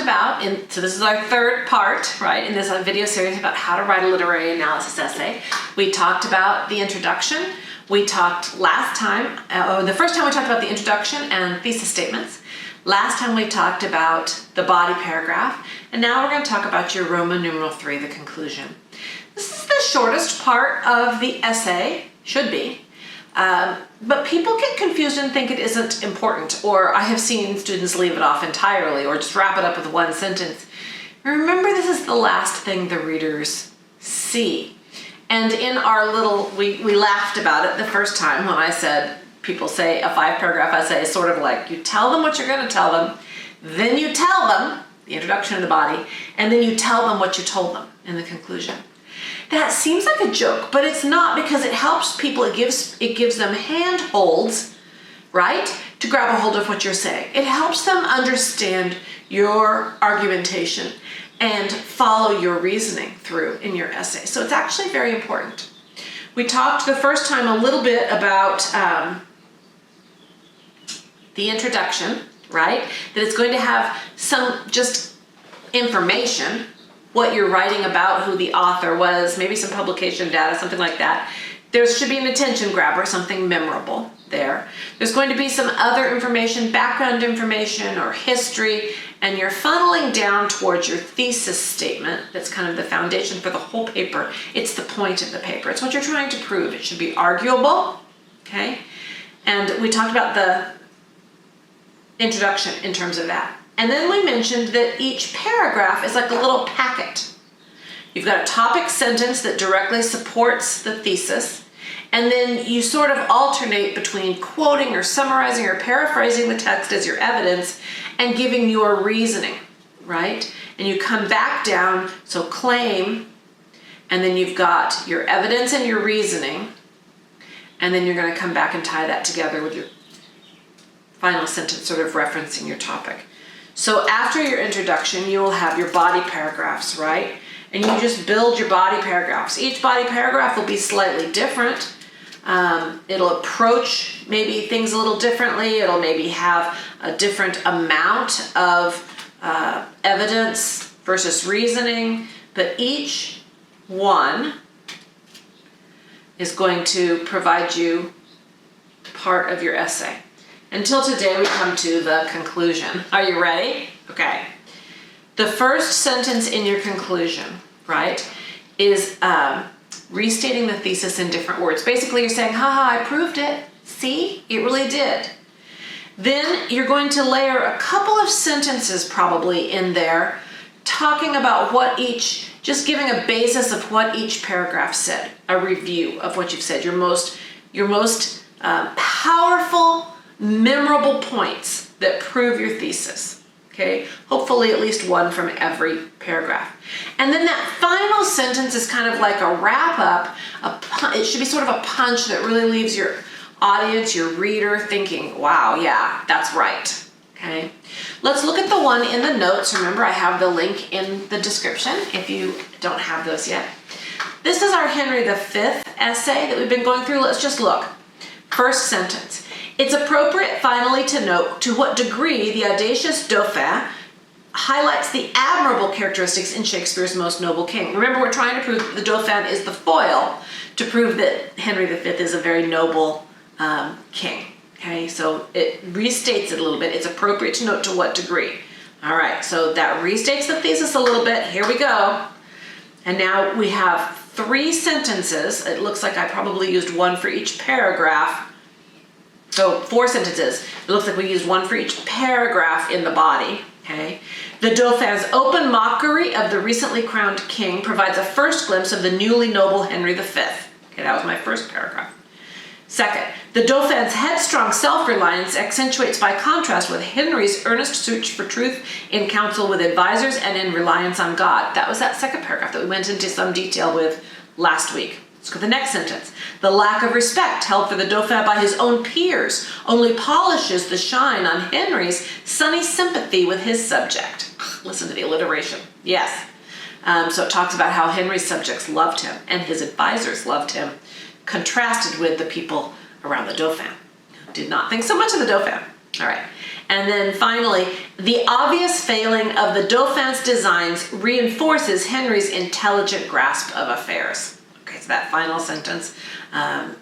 talked about, so this is our third part, right, in this video series about how to write a literary analysis essay. We talked about the introduction. We talked last time, the first time we talked about the introduction and thesis statements. Last time we talked about the body paragraph, and now we're going to talk about your Roman numeral 3, the conclusion. This is the shortest part of the essay, should be, but people get confused and think it isn't important, or I have seen students leave it off entirely or just wrap it up with one sentence. Remember, this is the last thing the readers see. And in our little, we laughed about it the first time when I said, people say a 5-paragraph essay is sort of like, you tell them what you're going to tell them, then you tell them, the introduction of the body, and then you tell them what you told them in the conclusion. That seems like a joke, but it's not, because it helps people, it gives them handholds, right, to grab a hold of what you're saying. It helps them understand your argumentation and follow your reasoning through in your essay. So it's actually very important. We talked the first time a little bit about the introduction, right? That it's going to have some just information, what you're writing about, who the author was, maybe some publication data, something like that. There should be an attention grabber, something memorable there. There's going to be some other information, background information or history, and you're funneling down towards your thesis statement. That's kind of the foundation for the whole paper. It's the point of the paper. It's what you're trying to prove. It should be arguable, okay? And we talked about the introduction in terms of that. And then we mentioned that each paragraph is like a little packet. You've got a topic sentence that directly supports the thesis, and then you sort of alternate between quoting or summarizing or paraphrasing the text as your evidence and giving your reasoning, right? And you come back down, so claim, and then you've got your evidence and your reasoning, and then you're going to come back and tie that together with your final sentence sort of referencing your topic. So after your introduction, you will have your body paragraphs, right? And you just build your body paragraphs. Each body paragraph will be slightly different. It'll approach maybe things a little differently. It'll maybe have a different amount of evidence versus reasoning, but each one is going to provide you part of your essay. Until today, we come to the conclusion. Are you ready? Okay. The first sentence in your conclusion, right, is restating the thesis in different words. Basically, you're saying, haha, I proved it. See, it really did. Then you're going to layer a couple of sentences probably in there, talking about what each, just giving a basis of what each paragraph said, a review of what you've said, your most powerful, memorable points that prove your thesis, okay? Hopefully at least one from every paragraph. And then that final sentence is kind of like a wrap-up. It should be sort of a punch that really leaves your audience, your reader, thinking, wow, yeah, that's right, okay? Let's look at the one in the notes. Remember, I have the link in the description if you don't have those yet. This is our Henry V essay that we've been going through. Let's just look. First sentence. It's appropriate finally to note to what degree the audacious Dauphin highlights the admirable characteristics in Shakespeare's most noble king. Remember, we're trying to prove that the Dauphin is the foil to prove that Henry V is a very noble king. Okay, so it restates it a little bit. It's appropriate to note to what degree. All right, so that restates the thesis a little bit. Here we go. And now we have 3 sentences. It looks like I probably used one for each paragraph. So 4 sentences. It looks like we used one for each paragraph in the body, okay? The Dauphin's open mockery of the recently crowned king provides a first glimpse of the newly noble Henry V. Okay, that was my first paragraph. Second, the Dauphin's headstrong self-reliance accentuates by contrast with Henry's earnest search for truth in counsel with advisors and in reliance on God. That was that second paragraph that we went into some detail with last week. Let's go to the next sentence. The lack of respect held for the Dauphin by his own peers only polishes the shine on Henry's sunny sympathy with his subject. Listen to the alliteration. Yes. So it talks about how Henry's subjects loved him and his advisors loved him, contrasted with the people around the Dauphin, who did not think so much of the Dauphin. All right. And then finally, the obvious failing of the Dauphin's designs reinforces Henry's intelligent grasp of affairs. Okay, so that final sentence, that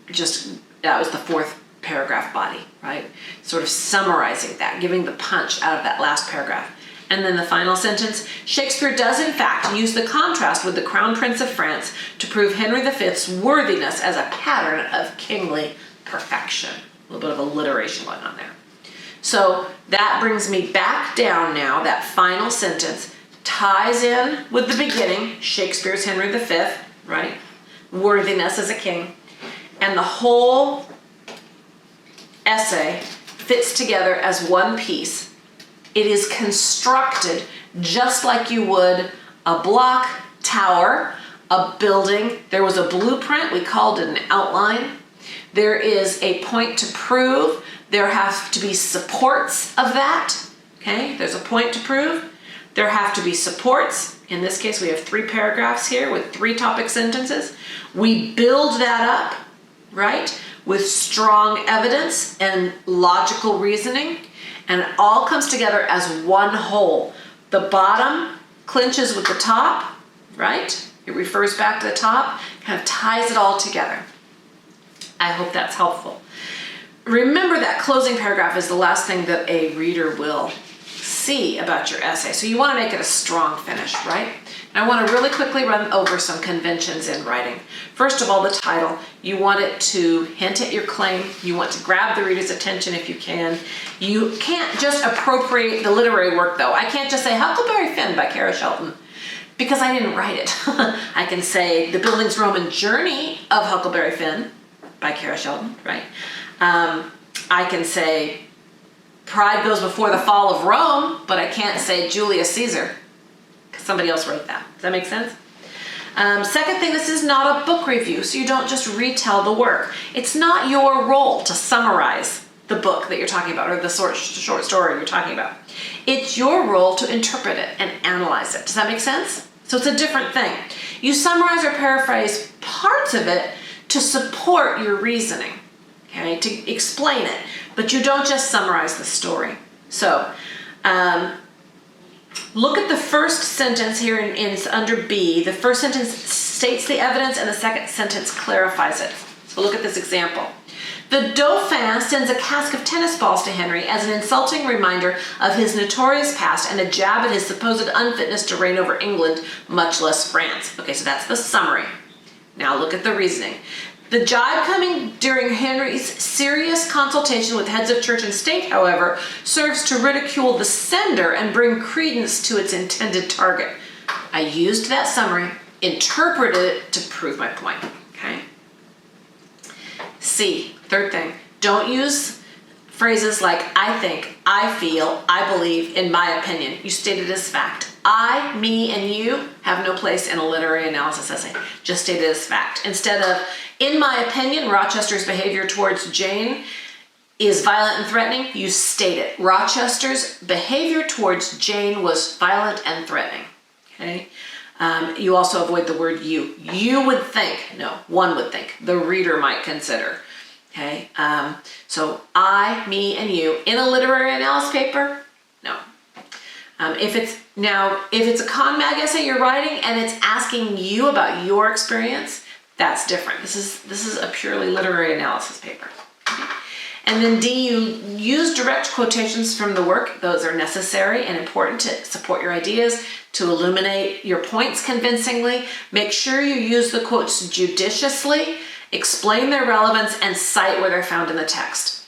was the fourth paragraph body, right? Sort of summarizing that, giving the punch out of that last paragraph. And then the final sentence, Shakespeare does in fact use the contrast with the Crown Prince of France to prove Henry V's worthiness as a pattern of kingly perfection. A little bit of alliteration going on there. So that brings me back down now. That final sentence ties in with the beginning, Shakespeare's Henry V, right? Worthiness as a king. And the whole essay fits together as one piece. It is constructed just like you would a block tower, a building. There was a blueprint, we called it an outline. There is a point to prove. There have to be supports of that, okay? There's a point to prove. There have to be supports. In this case, we have 3 paragraphs here with 3 topic sentences. We build that up, right, with strong evidence and logical reasoning. And it all comes together as one whole. The bottom clinches with the top, right? It refers back to the top, kind of ties it all together. I hope that's helpful. Remember that closing paragraph is the last thing that a reader will see about your essay. So you want to make it a strong finish, right? And I want to really quickly run over some conventions in writing. First of all, the title. You want it to hint at your claim. You want to grab the reader's attention if you can. You can't just appropriate the literary work, though. I can't just say Huckleberry Finn by Kara Shelton, because I didn't write it. I can say The Bildungsroman Roman Journey of Huckleberry Finn by Kara Shelton, right? I can say Pride Goes Before the Fall of Rome, but I can't say Julius Caesar, because somebody else wrote that. Does that make sense? Second thing, this is not a book review, so you don't just retell the work. It's not your role to summarize the book that you're talking about or the short story you're talking about. It's your role to interpret it and analyze it. Does that make sense? So it's a different thing. You summarize or paraphrase parts of it to support your reasoning, okay, to explain it, but you don't just summarize the story. So look at the first sentence here in under B. The first sentence states the evidence and the second sentence clarifies it. So look at this example. The Dauphin sends a cask of tennis balls to Henry as an insulting reminder of his notorious past and a jab at his supposed unfitness to reign over England, much less France. Okay, so that's the summary. Now look at the reasoning. The jibe coming during Henry's serious consultation with heads of church and state, however, serves to ridicule the sender and bring credence to its intended target. I used that summary, interpreted it to prove my point, okay? C, third thing, don't use phrases like I think, I feel, I believe, in my opinion. You state it as fact. I, me, and you have no place in a literary analysis essay. Just state it as fact. Instead of, in my opinion, Rochester's behavior towards Jane is violent and threatening, you state it. Rochester's behavior towards Jane was violent and threatening. Okay? You also avoid the word you. You would think, no, one would think, the reader might consider. Okay? So I, me, and you. In a literary analysis paper, no. If it's a con mag essay you're writing and it's asking you about your experience, that's different. This is a purely literary analysis paper. And then D, you use direct quotations from the work. Those are necessary and important to support your ideas, to illuminate your points convincingly. Make sure you use the quotes judiciously, explain their relevance, and cite where they're found in the text.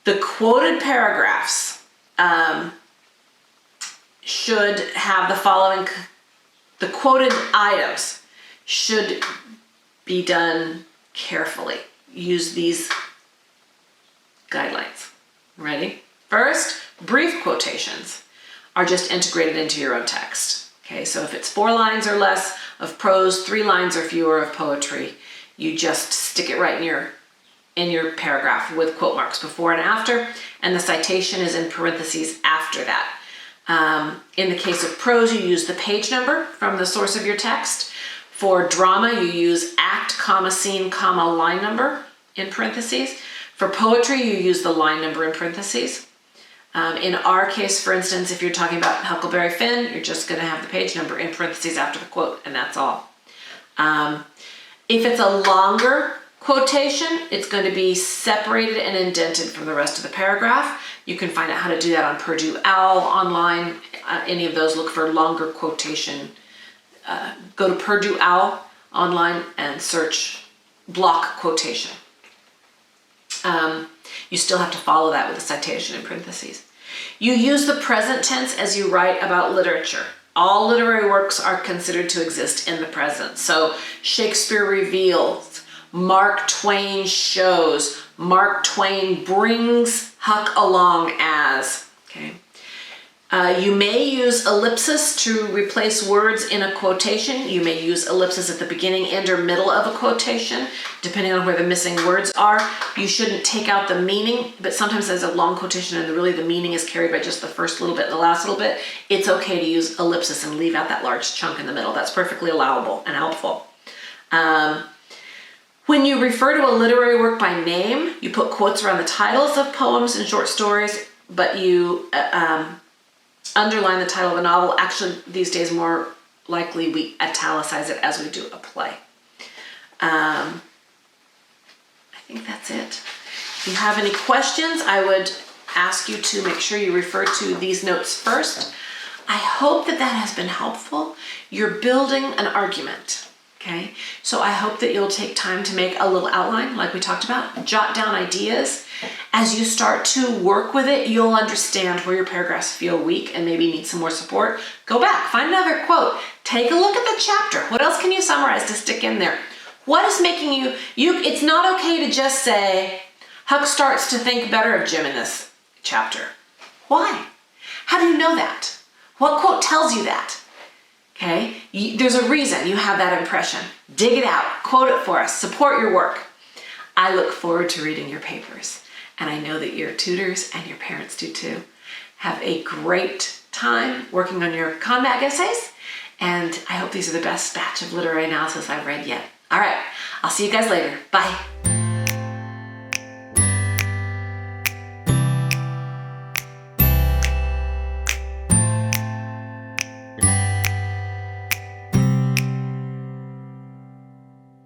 The quoted paragraphs should have the following, the quoted items should be done carefully. Use these guidelines. Ready? First, brief quotations are just integrated into your own text. Okay, so if it's 4 lines or less of prose, 3 lines or fewer of poetry, you just stick it right in your paragraph with quote marks before and after, and the citation is in parentheses after that. In the case of prose, you use the page number from the source of your text. For drama, you use act, comma, scene, comma, line number in parentheses. For poetry, you use the line number in parentheses. In our case, for instance, if you're talking about Huckleberry Finn, you're just going to have the page number in parentheses after the quote, and that's all. If it's a longer quotation, it's going to be separated and indented from the rest of the paragraph. You can find out how to do that on Purdue OWL online. Any of those, look for longer quotation. Go to Purdue OWL online and search block quotation. You still have to follow that with a citation in parentheses. You use the present tense as you write about literature. All literary works are considered to exist in the present. So Shakespeare reveals, Mark Twain shows, Mark Twain brings Huck along as, okay? You may use ellipsis to replace words in a quotation. You may use ellipsis at the beginning and or middle of a quotation, depending on where the missing words are. You shouldn't take out the meaning, but sometimes there's a long quotation and really the meaning is carried by just the first little bit and the last little bit. It's okay to use ellipsis and leave out that large chunk in the middle. That's perfectly allowable and helpful. When you refer to a literary work by name, you put quotes around the titles of poems and short stories, but you underline the title of a novel. Actually, these days, more likely we italicize it as we do a play. I think that's it. If you have any questions, I would ask you to make sure you refer to these notes first. I hope that that has been helpful. You're building an argument, okay? So I hope that you'll take time to make a little outline like we talked about, jot down ideas. As you start to work with it, you'll understand where your paragraphs feel weak and maybe need some more support. Go back, find another quote, take a look at the chapter. What else can you summarize to stick in there? What is making you, it's not okay to just say, Huck starts to think better of Jim in this chapter. Why? How do you know that? What quote tells you that? Okay, there's a reason you have that impression. Dig it out, quote it for us, support your work. I look forward to reading your papers. And I know that your tutors and your parents do too. Have a great time working on your ConMag essays. And I hope these are the best batch of literary analysis I've read yet. All right, I'll see you guys later. Bye.